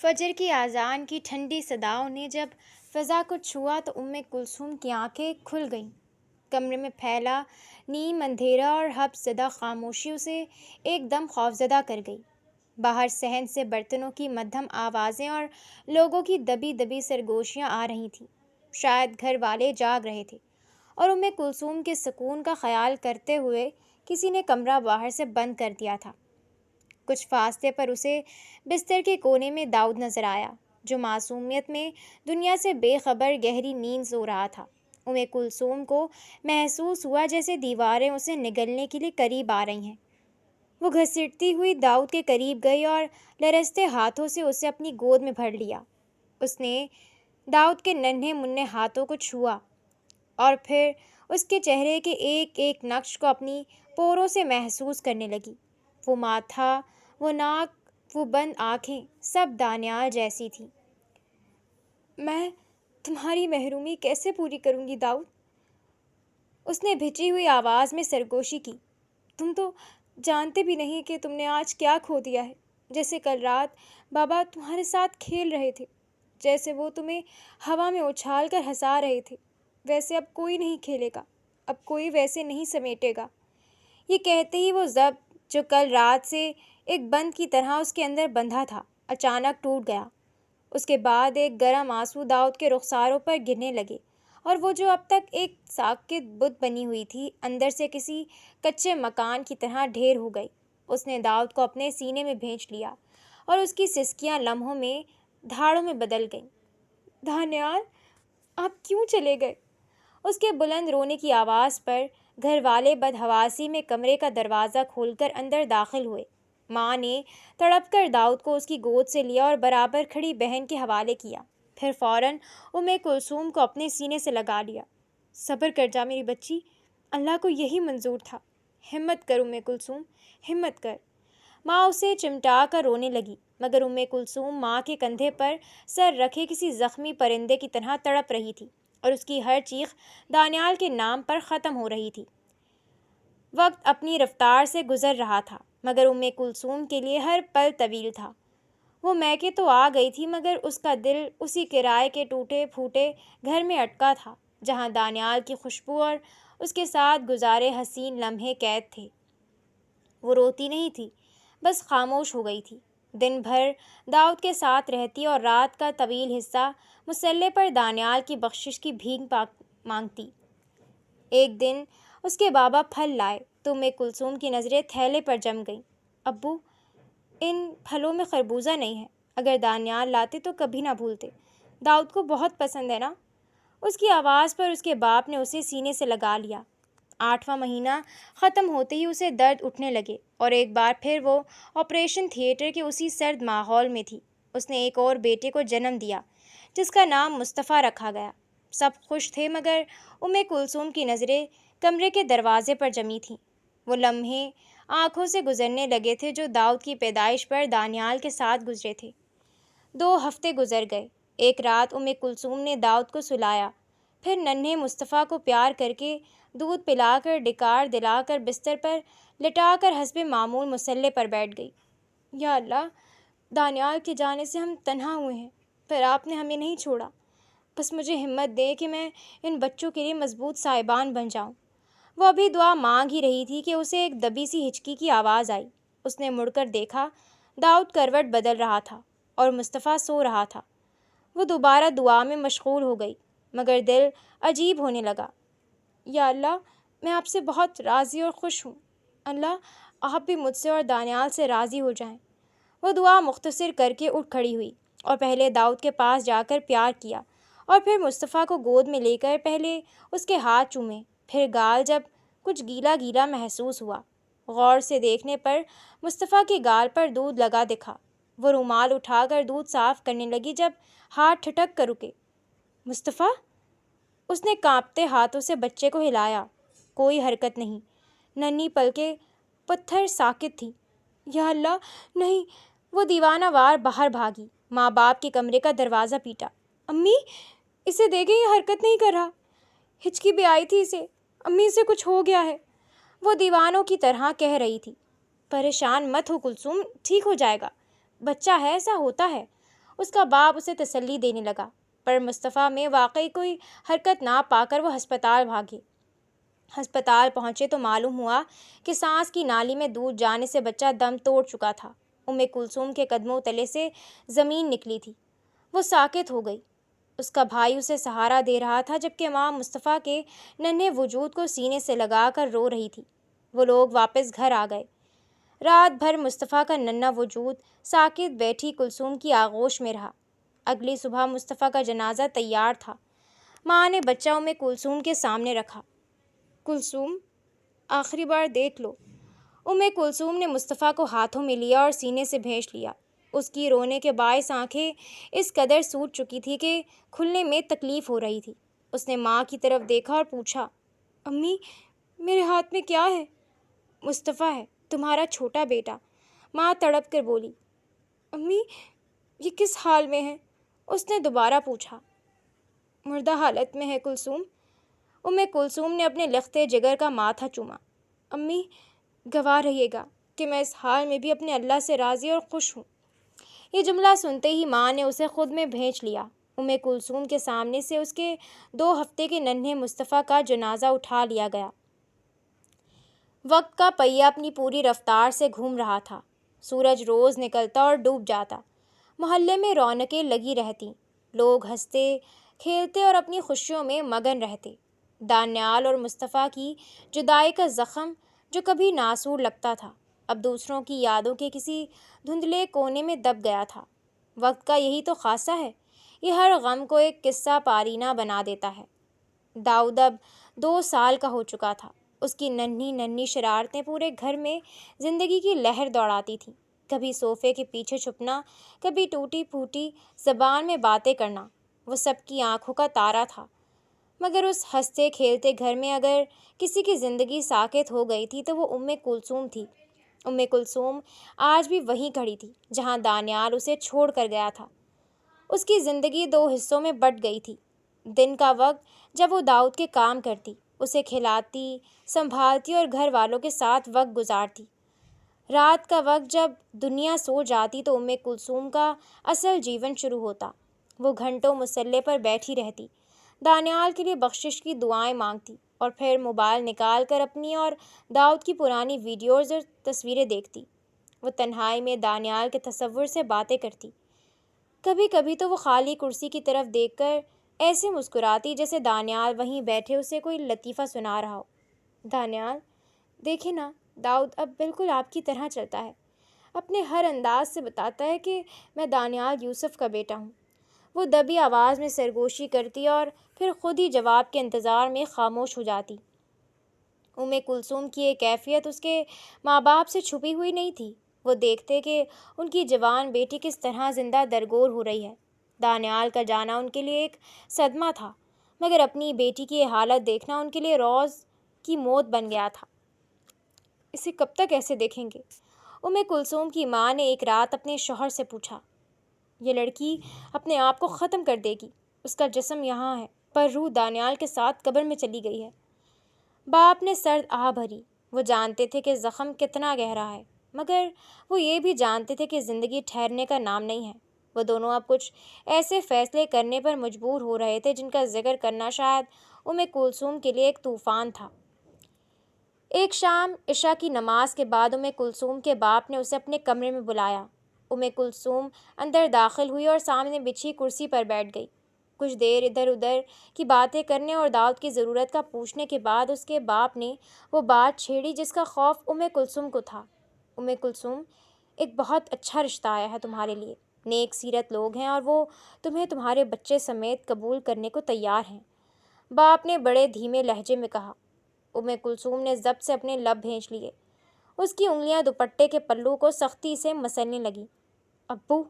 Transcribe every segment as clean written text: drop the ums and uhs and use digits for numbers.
فجر کی اذان کی ٹھنڈی صداؤں نے جب فضا کو چھوا تو کلثوم کی آنکھیں کھل گئیں۔ کمرے میں پھیلا نیم اندھیرا اور حبس زدہ خاموشی اسے ایک دم خوفزدہ کر گئی۔ باہر صحن سے برتنوں کی مدھم آوازیں اور لوگوں کی دبی دبی سرگوشیاں آ رہی تھیں۔ شاید گھر والے جاگ رہے تھے اور کلثوم کے سکون کا خیال کرتے ہوئے کسی نے کمرہ باہر سے بند کر دیا تھا۔ کچھ فاصلے پر اسے بستر کے کونے میں داؤد نظر آیا، جو معصومیت میں دنیا سے بے خبر گہری نیند سو رہا تھا۔ کلثوم کو محسوس ہوا جیسے دیواریں اسے نگلنے کے لیے قریب آ رہی ہیں۔ وہ گھسیٹتی ہوئی داؤد کے قریب گئی اور لرزتے ہاتھوں سے اسے اپنی گود میں بھر لیا۔ اس نے داؤد کے ننھے منھے ہاتھوں کو چھوا اور پھر اس کے چہرے کے ایک ایک نقش کو اپنی پوروں سے محسوس کرنے لگی۔ وہ ماتھا، وہ ناک، وہ بند آنکھیں، سب دانیال جیسی تھیں۔ میں تمہاری محرومی کیسے پوری کروں گی داؤد؟ اس نے بھچی ہوئی آواز میں سرگوشی کی۔ تم تو جانتے بھی نہیں کہ تم نے آج کیا کھو دیا ہے۔ جیسے کل رات بابا تمہارے ساتھ کھیل رہے تھے، جیسے وہ تمہیں ہوا میں اچھال کر ہنسا رہے تھے، ویسے اب کوئی نہیں کھیلے گا، اب کوئی ویسے نہیں سمیٹے گا۔ یہ کہتے ہی وہ ضبط جو کل رات سے ایک بند کی طرح اس کے اندر بندھا تھا اچانک ٹوٹ گیا۔ اس کے بعد ایک گرم آنسو داؤد کے رخساروں پر گرنے لگے اور وہ جو اب تک ایک ساکت بت بنی ہوئی تھی اندر سے کسی کچے مکان کی طرح ڈھیر ہو گئی۔ اس نے داؤد کو اپنے سینے میں بھینچ لیا اور اس کی سسکیاں لمحوں میں دھاڑوں میں بدل گئیں۔ دانیال، آپ کیوں چلے گئے؟ اس کے بلند رونے کی آواز پر گھر والے بدحواسی میں کمرے کا دروازہ کھول کر اندر داخل ہوئے۔ ماں نے تڑپ کر داؤد کو اس کی گود سے لیا اور برابر کھڑی بہن کے حوالے کیا، پھر فوراً کلثوم کو اپنے سینے سے لگا لیا۔ صبر کر جا میری بچی، اللہ کو یہی منظور تھا۔ ہمت کر کلثوم، ہمت کر۔ ماں اسے چمٹا کر رونے لگی، مگر کلثوم ماں کے کندھے پر سر رکھے کسی زخمی پرندے کی طرح تڑپ رہی تھی اور اس کی ہر چیخ دانیال کے نام پر ختم ہو رہی تھی۔ وقت اپنی رفتار سے گزر رہا تھا، مگر کلثوم کے لیے ہر پل طویل تھا۔ وہ میکے تو آ گئی تھی، مگر اس کا دل اسی کرائے کے ٹوٹے پھوٹے گھر میں اٹکا تھا جہاں دانیال کی خوشبو اور اس کے ساتھ گزارے حسین لمحے قید تھے۔ وہ روتی نہیں تھی، بس خاموش ہو گئی تھی۔ دن بھر داؤد کے ساتھ رہتی اور رات کا طویل حصہ مصلے پر دانیال کی بخشش کی بھیک مانگتی۔ ایک دن اس کے بابا پھل لائے تو کلثوم کی نظریں تھیلے پر جم گئیں۔ ابو، ان پھلوں میں خربوزہ نہیں ہے، اگر دانیال لاتے تو کبھی نہ بھولتے، داؤد کو بہت پسند ہے نا؟ اس کی آواز پر اس کے باپ نے اسے سینے سے لگا لیا۔ 8واں مہینہ ختم ہوتے ہی اسے درد اٹھنے لگے اور ایک بار پھر وہ آپریشن تھیٹر کے اسی سرد ماحول میں تھی۔ اس نے ایک اور بیٹے کو جنم دیا جس کا نام مصطفیٰ رکھا گیا۔ سب خوش تھے، مگر کلثوم کی نظریں کمرے کے دروازے پر جمی تھیں۔ وہ لمحے آنکھوں سے گزرنے لگے تھے جو داؤد کی پیدائش پر دانیال کے ساتھ گزرے تھے۔ 2 ہفتے گزر گئے۔ ایک رات کلثوم نے داؤد کو سلایا، پھر ننھے مصطفیٰ کو پیار کر کے دودھ پلا کر ڈکار دلا کر بستر پر لٹا کر حسب معمول مصلے پر بیٹھ گئی۔ یا اللہ، دانیال کے جانے سے ہم تنہا ہوئے ہیں، پر آپ نے ہمیں نہیں چھوڑا۔ بس مجھے ہمت دے کہ میں ان بچوں کے لیے مضبوط سائبان بن جاؤں۔ وہ ابھی دعا مانگ ہی رہی تھی کہ اسے ایک دبی سی ہچکی کی آواز آئی۔ اس نے مڑ کر دیکھا، داؤد کروٹ بدل رہا تھا اور مصطفیٰ سو رہا تھا۔ وہ دوبارہ دعا میں مشغول ہو گئی، مگر دل عجیب ہونے لگا۔ یا اللہ، میں آپ سے بہت راضی اور خوش ہوں۔ اللہ، آپ بھی مجھ سے اور دانیال سے راضی ہو جائیں۔ وہ دعا مختصر کر کے اٹھ کھڑی ہوئی اور پہلے داؤد کے پاس جا کر پیار کیا اور پھر مصطفیٰ کو گود میں لے کر پہلے اس کے ہاتھ چومے، پھر گال جب کچھ گیلا گیلا محسوس ہوا۔ غور سے دیکھنے پر مصطفیٰ کے گال پر دودھ لگا دکھا۔ وہ رومال اٹھا کر دودھ صاف کرنے لگی جب ہاتھ ٹھٹک کر رکے۔ مصطفیٰ؟ اس نے کانپتے ہاتھوں سے بچے کو ہلایا۔ کوئی حرکت نہیں، ننھی پلکیں پتھر ساکت تھیں۔ یا اللہ، نہیں! وہ دیوانہ وار باہر بھاگی، ماں باپ کے کمرے کا دروازہ پیٹا۔ امی، اسے دیکھیں، یہ حرکت نہیں کر رہا۔ ہچکی بھی آئی تھی اسے، امی سے کچھ ہو گیا ہے، وہ دیوانوں کی طرح کہہ رہی تھی۔ پریشان مت ہو کلثوم، ٹھیک ہو جائے گا، بچہ ہے، ایسا ہوتا ہے۔ اس کا باپ اسے تسلی دینے لگا، پر مصطفیٰ میں واقعی کوئی حرکت نہ پا کر وہ ہسپتال بھاگے۔ ہسپتال پہنچے تو معلوم ہوا کہ سانس کی نالی میں دودھ جانے سے بچہ دم توڑ چکا تھا۔ کلثوم کے قدموں تلے سے زمین نکلی تھی۔ وہ ساکت ہو گئی۔ اس کا بھائی اسے سہارا دے رہا تھا، جبکہ ماں مصطفیٰ کے ننھے وجود کو سینے سے لگا کر رو رہی تھی۔ وہ لوگ واپس گھر آ گئے۔ رات بھر مصطفیٰ کا ننھا وجود ساکت بیٹھی کلثوم کی آغوش میں رہا۔ اگلی صبح مصطفیٰ کا جنازہ تیار تھا۔ ماں نے بچہ کلثوم کے سامنے رکھا۔ کلثوم، آخری بار دیکھ لو۔ کلثوم نے مصطفیٰ کو ہاتھوں میں لیا اور سینے سے بھیج لیا۔ اس کی رونے کے باعث آنکھیں اس قدر سوج چکی تھی کہ کھلنے میں تکلیف ہو رہی تھی۔ اس نے ماں کی طرف دیکھا اور پوچھا، امی، میرے ہاتھ میں کیا ہے؟ مصطفیٰ ہے، تمہارا چھوٹا بیٹا۔ ماں تڑپ کر بولی۔ امی، یہ کس حال میں ہے؟ اس نے دوبارہ پوچھا۔ مردہ حالت میں ہے کلثوم۔ کلثوم نے اپنے لختے جگر کا ماتھا چوما۔ امی، گواہ رہیے گا کہ میں اس حال میں بھی اپنے اللہ سے راضی اور خوش ہوں۔ یہ جملہ سنتے ہی ماں نے اسے خود میں بھیج لیا۔ کلثوم کے سامنے سے اس کے 2 ہفتے کے ننھے مصطفیٰ کا جنازہ اٹھا لیا گیا۔ وقت کا پہیہ اپنی پوری رفتار سے گھوم رہا تھا۔ سورج روز نکلتا اور ڈوب جاتا۔ محلے میں رونقیں لگی رہتی، لوگ ہنستے کھیلتے اور اپنی خوشیوں میں مگن رہتے۔ دانیال اور مصطفیٰ کی جدائی کا زخم جو کبھی ناسور لگتا تھا، اب دوسروں کی یادوں کے کسی دھندلے کونے میں دب گیا تھا۔ وقت کا یہی تو خاصہ ہے، یہ ہر غم کو ایک قصہ پارینہ بنا دیتا ہے۔ داؤد اب 2 سال کا ہو چکا تھا۔ اس کی ننھی شرارتیں پورے گھر میں زندگی کی لہر دوڑاتی تھیں۔ کبھی صوفے کے پیچھے چھپنا، کبھی ٹوٹی پھوٹی زبان میں باتیں کرنا۔ وہ سب کی آنکھوں کا تارا تھا۔ مگر اس ہنستے کھیلتے گھر میں اگر کسی کی زندگی ساکت ہو گئی تھی تو وہ کلثوم تھی۔ کلثوم آج بھی وہیں کھڑی تھی جہاں دانیال اسے چھوڑ کر گیا تھا۔ اس کی زندگی 2 حصوں میں بٹ گئی تھی۔ دن کا وقت جب وہ داؤد کے کام کرتی، اسے کھلاتی، سنبھالتی اور گھر والوں کے ساتھ وقت گزارتی۔ رات کا وقت جب دنیا سو جاتی تو کلثوم کا اصل جیون شروع ہوتا۔ وہ گھنٹوں مصلے پر بیٹھی رہتی، دانیال کے لیے بخشش کی دعائیں مانگتی اور پھر موبائل نکال کر اپنی اور داؤد کی پرانی ویڈیوز اور تصویریں دیکھتی۔ وہ تنہائی میں دانیال کے تصور سے باتیں کرتی۔ کبھی کبھی تو وہ خالی کرسی کی طرف دیکھ کر ایسے مسکراتی جیسے دانیال وہیں بیٹھے اسے کوئی لطیفہ سنا رہا ہو۔ دانیال، دیکھیں نا، داؤد اب بالکل آپ کی طرح چلتا ہے۔ اپنے ہر انداز سے بتاتا ہے کہ میں دانیال یوسف کا بیٹا ہوں۔ وہ دبی آواز میں سرگوشی کرتی اور پھر خود ہی جواب کے انتظار میں خاموش ہو جاتی۔ کلثوم کی یہ کیفیت اس کے ماں باپ سے چھپی ہوئی نہیں تھی۔ وہ دیکھتے کہ ان کی جوان بیٹی کس طرح زندہ درگور ہو رہی ہے۔ دانیال کا جانا ان کے لیے ایک صدمہ تھا، مگر اپنی بیٹی کی یہ حالت دیکھنا ان کے لیے روز کی موت بن گیا تھا۔ اسے کب تک ایسے دیکھیں گے؟ کلثوم کی ماں نے ایک رات اپنے شوہر سے پوچھا۔ یہ لڑکی اپنے آپ کو ختم کر دے گی۔ اس کا جسم یہاں ہے، پر روح دانیال کے ساتھ قبر میں چلی گئی ہے۔ باپ نے سرد آہ بھری۔ وہ جانتے تھے کہ زخم کتنا گہرا ہے، مگر وہ یہ بھی جانتے تھے کہ زندگی ٹھہرنے کا نام نہیں ہے۔ وہ دونوں اب کچھ ایسے فیصلے کرنے پر مجبور ہو رہے تھے جن کا ذکر کرنا شاید کلثوم کے لیے ایک طوفان تھا۔ ایک شام عشاء کی نماز کے بعد کلثوم کے باپ نے اسے اپنے کمرے میں بلایا۔ کلثوم اندر داخل ہوئی اور سامنے بچھی کرسی پر بیٹھ گئی۔ کچھ دیر ادھر ادھر کی باتیں کرنے اور داؤد کی ضرورت کا پوچھنے کے بعد اس کے باپ نے وہ بات چھیڑی جس کا خوف کلثوم کو تھا۔ کلثوم، ایک بہت اچھا رشتہ آیا ہے تمہارے لیے۔ نیک سیرت لوگ ہیں اور وہ تمہیں تمہارے بچے سمیت قبول کرنے کو تیار ہیں، باپ نے بڑے دھیمے لہجے میں کہا۔ کلثوم نے ضبط سے اپنے لب بھینچ لیے۔ اس کی انگلیاں دوپٹے کے پلو کو سختی سے مسلنے لگیں۔ ابو،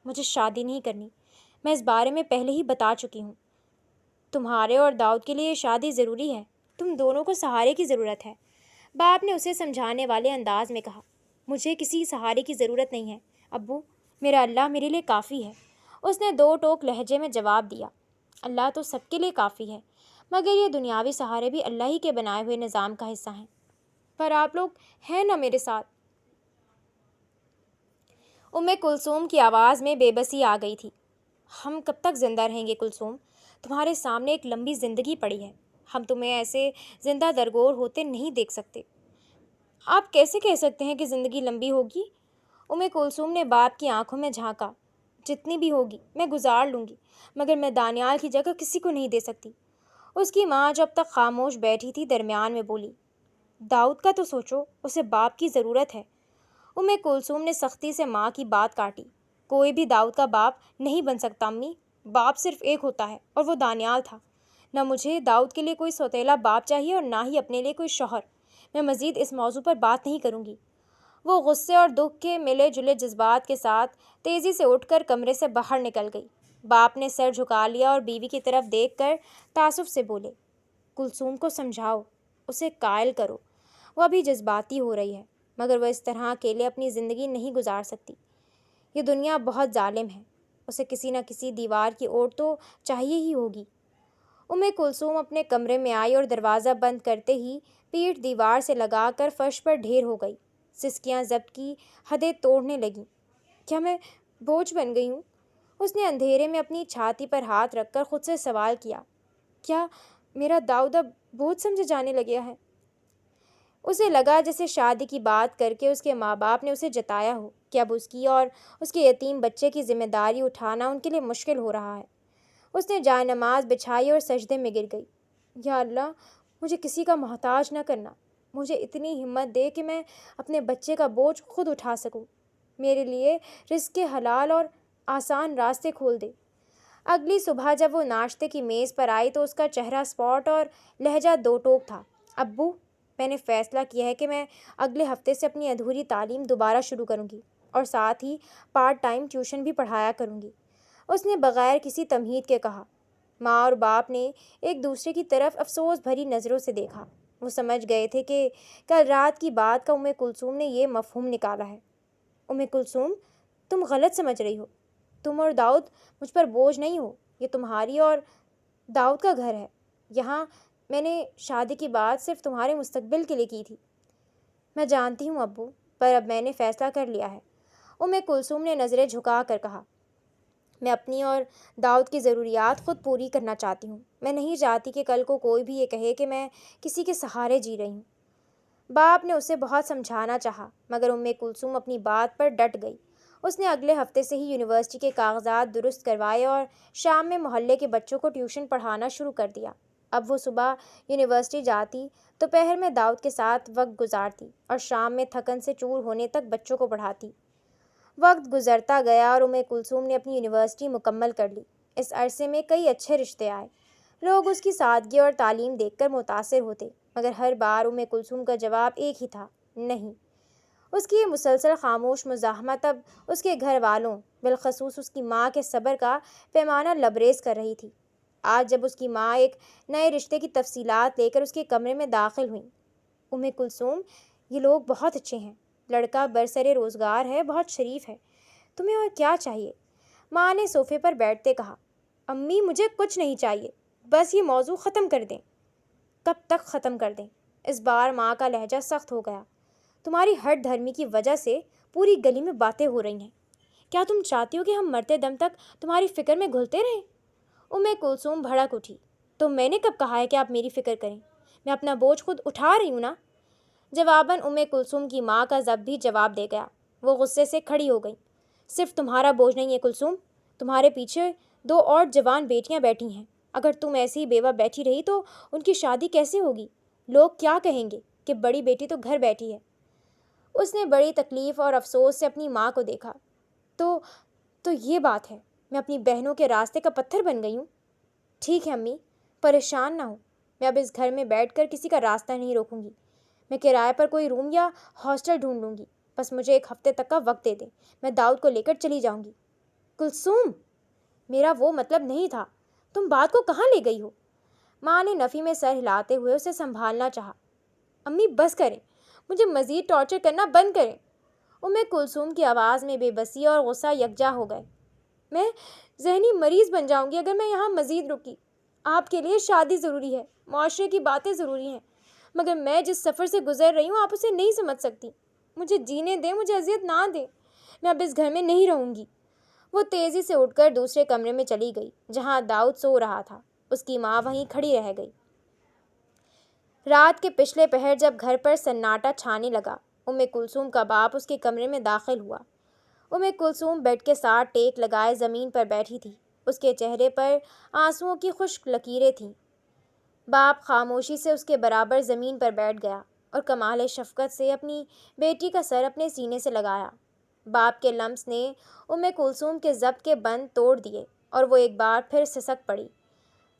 مجھے شادی نہیں کرنی، میں اس بارے میں پہلے ہی بتا چکی ہوں۔ تمہارے اور داؤد کے لیے شادی ضروری ہے، تم دونوں کو سہارے کی ضرورت ہے، باپ نے اسے سمجھانے والے انداز میں کہا۔ مجھے کسی سہارے کی ضرورت نہیں ہے ابو، میرا اللہ میرے لیے کافی ہے، اس نے 2 ٹوک لہجے میں جواب دیا۔ اللہ تو سب کے لیے کافی ہے، مگر یہ دنیاوی سہارے بھی اللہ ہی کے بنائے ہوئے نظام کا حصہ ہیں۔ پر آپ لوگ ہیں نا میرے ساتھ؟ کلثوم کی آواز میں بے بسی آ گئی تھی۔ ہم کب تک زندہ رہیں گے کلثوم؟ تمہارے سامنے ایک لمبی زندگی پڑی ہے، ہم تمہیں ایسے زندہ درگور ہوتے نہیں دیکھ سکتے۔ آپ کیسے کہہ سکتے ہیں کہ زندگی لمبی ہوگی؟ کلثوم نے باپ کی آنکھوں میں جھانکا۔ جتنی بھی ہوگی میں گزار لوں گی، مگر میں دانیال کی جگہ کسی کو نہیں دے سکتی۔ اس کی ماں جو اب تک خاموش بیٹھی تھی درمیان میں بولی، داؤد کا تو سوچو، اسے باپ کی ضرورت ہے۔ کلثوم نے سختی سے ماں کی بات کاٹی۔ کوئی بھی داؤد کا باپ نہیں بن سکتا امی، باپ صرف ایک ہوتا ہے اور وہ دانیال تھا۔ نہ مجھے داؤد کے لیے کوئی سوتیلا باپ چاہیے اور نہ ہی اپنے لیے کوئی شوہر۔ میں مزید اس موضوع پر بات نہیں کروں گی۔ وہ غصے اور دکھ کے ملے جلے جذبات کے ساتھ تیزی سے اٹھ کر کمرے سے باہر نکل گئی۔ باپ نے سر جھکا لیا اور بیوی کی طرف دیکھ کر تعصب سے بولے، کلثوم کو سمجھاؤ، اسے قائل کرو۔ وہ ابھی جذباتی ہو رہی ہے، مگر وہ اس طرح اکیلے اپنی زندگی نہیں گزار سکتی۔ یہ دنیا بہت ظالم ہے، اسے کسی نہ کسی دیوار کی اوٹ تو چاہیے ہی ہوگی۔ کلثوم اپنے کمرے میں آئی اور دروازہ بند کرتے ہی پیٹھ دیوار سے لگا کر فرش پر ڈھیر ہو گئی۔ سسکیاں ضبط کی حدیں توڑنے لگیں۔ کیا میں بوجھ بن گئی ہوں؟ اس نے اندھیرے میں اپنی چھاتی پر ہاتھ رکھ کر خود سے سوال کیا۔ کیا میرا داؤد اب بوجھ سمجھے جانے لگا ہے؟ اسے لگا جیسے شادی کی بات کر کے اس کے ماں باپ نے اسے جتایا ہو کہ اب اس کی اور اس کے یتیم بچے کی ذمہ داری اٹھانا ان کے لیے مشکل ہو رہا ہے۔ اس نے جائے نماز بچھائی اور سجدے میں گر گئی۔ یا اللہ، مجھے کسی کا محتاج نہ کرنا، مجھے اتنی ہمت دے کہ میں اپنے بچے کا بوجھ خود اٹھا سکوں، میرے لیے رزق کے حلال اور آسان راستے کھول دے۔ اگلی صبح جب وہ ناشتے کی میز پر آئی تو اس کا چہرہ اسپاٹ اور لہجہ دو ٹوک تھا۔ ابو، میں نے فیصلہ کیا ہے کہ میں اگلے ہفتے سے اپنی ادھوری تعلیم دوبارہ شروع کروں گی اور ساتھ ہی پارٹ ٹائم ٹیوشن بھی پڑھایا کروں گی، اس نے بغیر کسی تمہید کے کہا۔ ماں اور باپ نے ایک دوسرے کی طرف افسوس بھری نظروں سے دیکھا۔ وہ سمجھ گئے تھے کہ کل رات کی بات کا کلثوم نے یہ مفہوم نکالا ہے۔ کلثوم، تم غلط سمجھ رہی ہو۔ تم اور داؤد مجھ پر بوجھ نہیں ہو، یہ تمہاری اور داؤد کا گھر ہے۔ یہاں میں نے شادی کی بات صرف تمہارے مستقبل کے لیے کی تھی۔ میں جانتی ہوں ابو، پر اب میں نے فیصلہ کر لیا ہے۔ کلثوم نے نظریں جھکا کر کہا، میں اپنی اور داؤد کی ضروریات خود پوری کرنا چاہتی ہوں۔ میں نہیں چاہتی کہ کل کو کوئی بھی یہ کہے کہ میں کسی کے سہارے جی رہی ہوں۔ باپ نے اسے بہت سمجھانا چاہا، مگر کلثوم اپنی بات پر ڈٹ گئی۔ اس نے اگلے ہفتے سے ہی یونیورسٹی کے کاغذات درست کروائے اور شام میں محلے کے بچوں کو ٹیوشن پڑھانا شروع کر دیا۔ اب وہ صبح یونیورسٹی جاتی، دوپہر میں داؤد کے ساتھ وقت گزارتی اور شام میں تھکن سے چور ہونے تک بچوں کو پڑھاتی۔ وقت گزرتا گیا اور کلثوم نے اپنی یونیورسٹی مکمل کر لی۔ اس عرصے میں کئی اچھے رشتے آئے۔ لوگ اس کی سادگی اور تعلیم دیکھ کر متاثر ہوتے، مگر ہر بار کلثوم کا جواب ایک ہی تھا، نہیں۔ اس کی یہ مسلسل خاموش مزاحمت اب اس کے گھر والوں، بالخصوص اس کی ماں کے صبر کا پیمانہ لبریز کر رہی تھی۔ آج جب اس کی ماں ایک نئے رشتے کی تفصیلات لے کر اس کے کمرے میں داخل ہوئیں، کلثوم، یہ لوگ بہت اچھے ہیں، لڑکا برسر روزگار ہے، بہت شریف ہے، تمہیں اور کیا چاہیے؟ ماں نے صوفے پر بیٹھتے کہا۔ امی، مجھے کچھ نہیں چاہیے، بس یہ موضوع ختم کر دیں۔ کب تک ختم کر دیں؟ اس بار ماں کا لہجہ سخت ہو گیا۔ تمہاری ہٹ دھرمی کی وجہ سے پوری گلی میں باتیں ہو رہی ہیں۔ کیا تم چاہتی ہو کہ ہم مرتے دم تک تمہاری فکر میں گھلتے رہیں؟ کلثوم بھڑک اٹھی۔ تو میں نے کب کہا ہے کہ آپ میری فکر کریں؟ میں اپنا بوجھ خود اٹھا رہی ہوں نا۔ جواباً کلثوم کی ماں کا ضب بھی جواب دے گیا۔ وہ غصے سے کھڑی ہو گئی۔ صرف تمہارا بوجھ نہیں ہے کلثوم، تمہارے پیچھے 2 اور جوان بیٹیاں بیٹھی ہیں۔ اگر تم ایسی ہی بیوہ بیٹھی رہی تو ان کی شادی کیسے ہوگی؟ لوگ کیا کہیں گے کہ بڑی بیٹی تو گھر بیٹھی ہے۔ اس نے بڑی تکلیف اور افسوس سے اپنی ماں کو دیکھا۔ تو یہ بات ہے، میں اپنی بہنوں کے راستے کا پتھر بن گئی ہوں؟ ٹھیک ہے امی، پریشان نہ ہو، میں اب اس گھر میں بیٹھ کر کسی کا راستہ نہیں روکوں گی۔ میں کرائے پر کوئی روم یا ہاسٹل ڈھونڈ لوں گی، بس مجھے 1 ہفتے تک کا وقت دے دیں، میں داؤد کو لے کر چلی جاؤں گی۔ کلثوم، میرا وہ مطلب نہیں تھا، تم بات کو کہاں لے گئی ہو؟ ماں نے نفی میں سر ہلاتے ہوئے اسے سنبھالنا چاہا۔ امی بس کریں، مجھے مزید ٹارچر کرنا بند کریں۔ کلثوم کی آواز میں بے بسی اور غصہ یکجا ہو گئے۔ میں ذہنی مریض بن جاؤں گی اگر میں یہاں مزید رکی۔ آپ کے لیے شادی ضروری ہے، معاشرے کی باتیں ضروری ہیں، مگر میں جس سفر سے گزر رہی ہوں آپ اسے نہیں سمجھ سکتی۔ مجھے جینے دیں، مجھے اذیت نہ دیں، میں اب اس گھر میں نہیں رہوں گی۔ وہ تیزی سے اٹھ کر دوسرے کمرے میں چلی گئی جہاں داؤد سو رہا تھا۔ اس کی ماں وہیں کھڑی رہ گئی۔ رات کے پچھلے پہر جب گھر پر سناٹا چھانے لگا، کلثوم کا باپ اس کے کمرے میں داخل ہوا۔ کلثوم بیڈ کے ساتھ ٹیک لگائے زمین پر بیٹھی تھی۔ اس کے چہرے پر آنسوؤں کی خشک لکیریں تھیں۔ باپ خاموشی سے اس کے برابر زمین پر بیٹھ گیا اور کمال شفقت سے اپنی بیٹی کا سر اپنے سینے سے لگایا۔ باپ کے لمس نے کلثوم کے ضبط کے بند توڑ دیے اور وہ ایک بار پھر سسک پڑی۔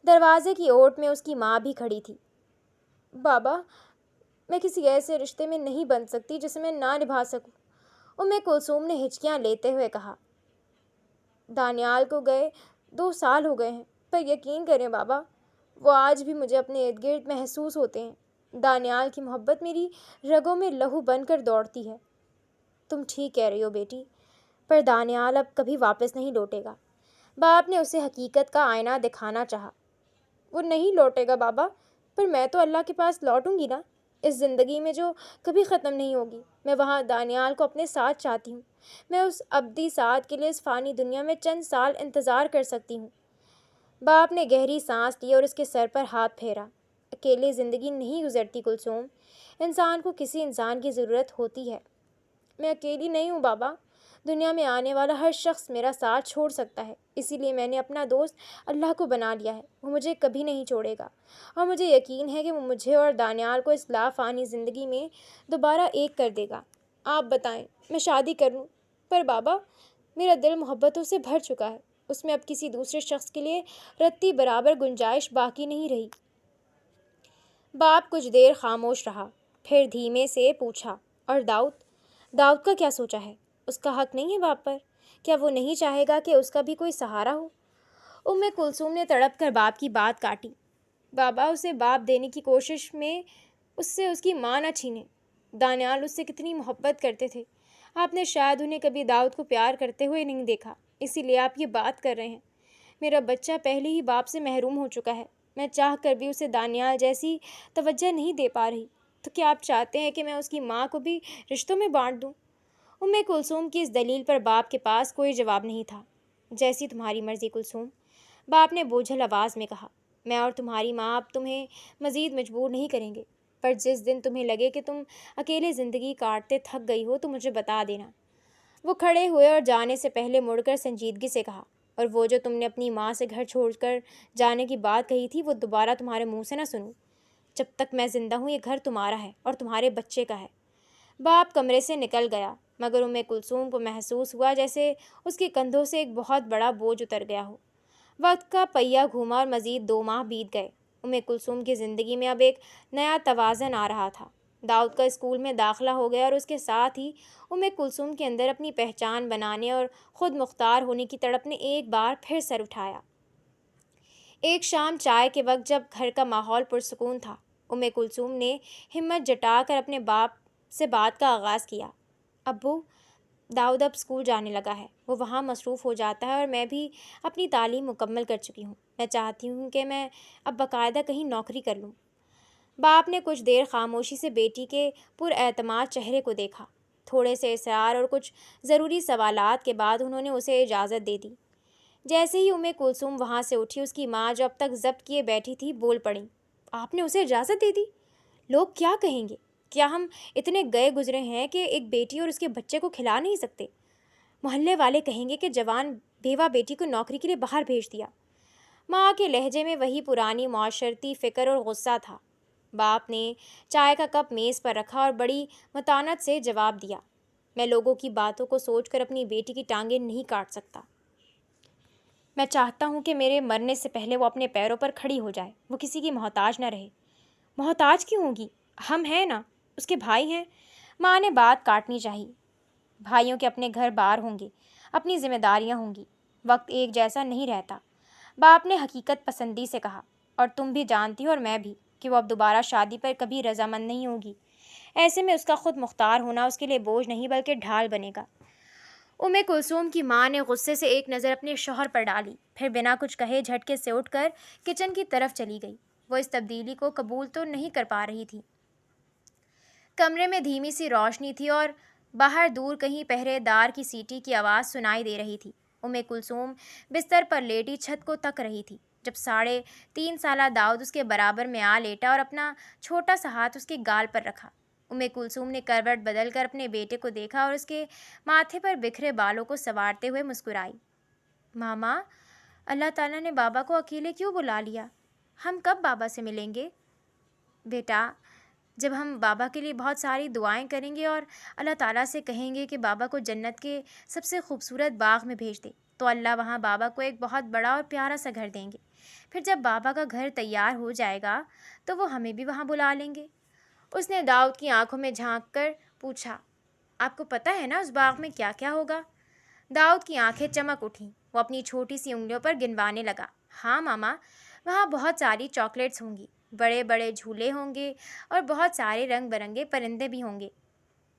دروازے کی اوٹ میں اس کی ماں بھی کھڑی تھی۔ بابا، میں کسی ایسے رشتے میں نہیں بن سکتی جسے میں نہ نبھا سکوں، کلثوم نے ہچکیاں لیتے ہوئے کہا۔ دانیال کو گئے 2 سال ہو گئے ہیں، پر یقین کریں بابا، وہ آج بھی مجھے اپنے ارد گرد محسوس ہوتے ہیں۔ دانیال کی محبت میری رگوں میں لہو بن کر دوڑتی ہے۔ تم ٹھیک کہہ رہی ہو بیٹی، پر دانیال اب کبھی واپس نہیں لوٹے گا۔ باپ نے اسے حقیقت کا آئینہ دکھانا چاہا۔ وہ نہیں لوٹے گا بابا، پر میں تو اللہ کے پاس لوٹوں گی نا، اس زندگی میں جو کبھی ختم نہیں ہوگی۔ میں وہاں دانیال کو اپنے ساتھ چاہتی ہوں۔ میں اس ابدی ساتھ کے لیے اس فانی دنیا میں چند سال انتظار کر سکتی ہوں۔ باپ نے گہری سانس لی اور اس کے سر پر ہاتھ پھیرا۔ اکیلے زندگی نہیں گزرتی کلثوم، انسان کو کسی انسان کی ضرورت ہوتی ہے۔ میں اکیلی نہیں ہوں بابا، دنیا میں آنے والا ہر شخص میرا ساتھ چھوڑ سکتا ہے، اسی لیے میں نے اپنا دوست اللہ کو بنا لیا ہے۔ وہ مجھے کبھی نہیں چھوڑے گا اور مجھے یقین ہے کہ وہ مجھے اور دانیال کو اس لافانی زندگی میں دوبارہ ایک کر دے گا۔ آپ بتائیں، میں شادی کروں؟ پر بابا، میرا دل محبتوں سے بھر چکا ہے، اس میں اب کسی دوسرے شخص کے لیے رتی برابر گنجائش باقی نہیں رہی۔ باپ کچھ دیر خاموش رہا، پھر دھیمے سے پوچھا، اور داؤد کا کیا سوچا ہے؟ اس کا حق نہیں ہے باپ پر؟ کیا وہ نہیں چاہے گا کہ اس کا بھی کوئی سہارا ہو؟ کلثوم نے تڑپ کر باپ کی بات کاٹی۔ بابا، اسے باپ دینے کی کوشش میں اس سے اس کی ماں نہ چھینیں۔ دانیال اس سے کتنی محبت کرتے تھے، آپ نے شاید انہیں کبھی داؤد کو پیار کرتے ہوئے نہیں دیکھا، اسی لیے آپ یہ بات کر رہے ہیں۔ میرا بچہ پہلے ہی باپ سے محروم ہو چکا ہے، میں چاہ کر بھی اسے دانیال جیسی توجہ نہیں دے پا رہی، تو کیا آپ چاہتے ہیں کہ میں اس کی ماں کو بھی رشتوں میں بانٹ دوں؟ کلثوم کی اس دلیل پر باپ کے پاس کوئی جواب نہیں تھا۔ جیسی تمہاری مرضی کلثوم، باپ نے بوجھل آواز میں کہا۔ میں اور تمہاری ماں اب تمہیں مزید مجبور نہیں کریں گے، پر جس دن تمہیں لگے کہ تم اکیلے زندگی کاٹتے تھک گئی ہو تو مجھے بتا دینا۔ وہ کھڑے ہوئے اور جانے سے پہلے مڑ کر سنجیدگی سے کہا، اور وہ جو تم نے اپنی ماں سے گھر چھوڑ کر جانے کی بات کہی تھی وہ دوبارہ تمہارے منہ سے نہ سنوں۔ جب تک میں زندہ ہوں یہ گھر تمہارا ہے اور تمہارے بچے کا ہے۔ باپ کمرے سے نکل گیا، مگر کلثوم کو محسوس ہوا جیسے اس کے کندھوں سے ایک بہت بڑا بوجھ اتر گیا ہو۔ وقت کا پہیہ گھوما اور مزید 2 ماہ بیت گئے۔ کلثوم کی زندگی میں اب ایک نیا توازن آ رہا تھا۔ داؤد کا اسکول میں داخلہ ہو گیا اور اس کے ساتھ ہی کلثوم کے اندر اپنی پہچان بنانے اور خود مختار ہونے کی تڑپ نے ایک بار پھر سر اٹھایا۔ ایک شام چائے کے وقت جب گھر کا ماحول پرسکون تھا، کلثوم نے ہمت جٹا کر اپنے باپ سے بات کا آغاز کیا۔ ابو، داؤد اب اسکول جانے لگا ہے، وہ وہاں مصروف ہو جاتا ہے اور میں بھی اپنی تعلیم مکمل کر چکی ہوں۔ میں چاہتی ہوں کہ میں اب باقاعدہ کہیں نوکری کر لوں۔ باپ نے کچھ دیر خاموشی سے بیٹی کے پراعتماد چہرے کو دیکھا۔ تھوڑے سے اصرار اور کچھ ضروری سوالات کے بعد انہوں نے اسے اجازت دے دی۔ جیسے ہی کلثوم وہاں سے اٹھی، اس کی ماں جو اب تک ضبط کیے بیٹھی تھی بول پڑی، آپ نے اسے اجازت دے دی؟ لوگ کیا کہیں گے؟ کیا ہم اتنے گئے گزرے ہیں کہ ایک بیٹی اور اس کے بچے کو کھلا نہیں سکتے؟ محلے والے کہیں گے کہ جوان بیوہ بیٹی کو نوکری کے لیے باہر بھیج دیا۔ ماں کے لہجے میں وہی پرانی معاشرتی فکر اور غصہ تھا۔ باپ نے چائے کا کپ میز پر رکھا اور بڑی متانت سے جواب دیا، میں لوگوں کی باتوں کو سوچ کر اپنی بیٹی کی ٹانگیں نہیں کاٹ سکتا۔ میں چاہتا ہوں کہ میرے مرنے سے پہلے وہ اپنے پیروں پر کھڑی ہو جائے، وہ کسی کی محتاج نہ رہے۔ محتاج کیوں ہوگی؟ ہم ہیں نا، اس کے بھائی ہیں۔ ماں نے بات کاٹنی چاہی۔ بھائیوں کے اپنے گھر بار ہوں گے، اپنی ذمہ داریاں ہوں گی، وقت ایک جیسا نہیں رہتا۔ باپ نے حقیقت پسندی سے کہا، اور تم بھی جانتی ہو اور میں بھی کہ وہ اب دوبارہ شادی پر کبھی رضامند نہیں ہوگی۔ ایسے میں اس کا خود مختار ہونا اس کے لیے بوجھ نہیں بلکہ ڈھال بنے گا۔ کلثوم کی ماں نے غصے سے ایک نظر اپنے شوہر پر ڈالی، پھر بنا کچھ کہے جھٹکے سے اٹھ کر کچن کی طرف چلی گئی۔ وہ اس تبدیلی کو قبول تو نہیں کر پا رہی تھی۔ کمرے میں دھیمی سی روشنی تھی اور باہر دور کہیں پہرے دار کی سیٹی کی آواز سنائی دے رہی تھی۔ کلثوم بستر پر لیٹی چھت کو تک رہی تھی جب 3.5 سالہ داؤد اس کے برابر میں آ لیٹا اور اپنا چھوٹا سا ہاتھ اس کے گال پر رکھا۔ کلثوم نے کروٹ بدل کر اپنے بیٹے کو دیکھا اور اس کے ماتھے پر بکھرے بالوں کو سنوارتے ہوئے مسکرائی۔ ماما، اللہ تعالیٰ نے بابا کو اکیلے کیوں بلا لیا؟ ہم کب بابا سے ملیں گے؟ بیٹا، جب ہم بابا کے لیے بہت ساری دعائیں کریں گے اور اللہ تعالیٰ سے کہیں گے کہ بابا کو جنت کے سب سے خوبصورت باغ میں بھیج دے، تو اللہ وہاں بابا کو ایک بہت بڑا اور پیارا سا گھر دیں گے۔ پھر جب بابا کا گھر تیار ہو جائے گا تو وہ ہمیں بھی وہاں بلا لیں گے۔ اس نے داؤد کی آنکھوں میں جھانک کر پوچھا، آپ کو پتہ ہے نا اس باغ میں کیا کیا ہوگا؟ داؤد کی آنکھیں چمک اٹھیں۔ وہ اپنی چھوٹی سی انگلیوں پر گنوانے لگا۔ ہاں ماما، وہاں بہت ساری چاکلیٹس ہوں گی، بڑے بڑے جھولے ہوں گے اور بہت سارے رنگ برنگے پرندے بھی ہوں گے،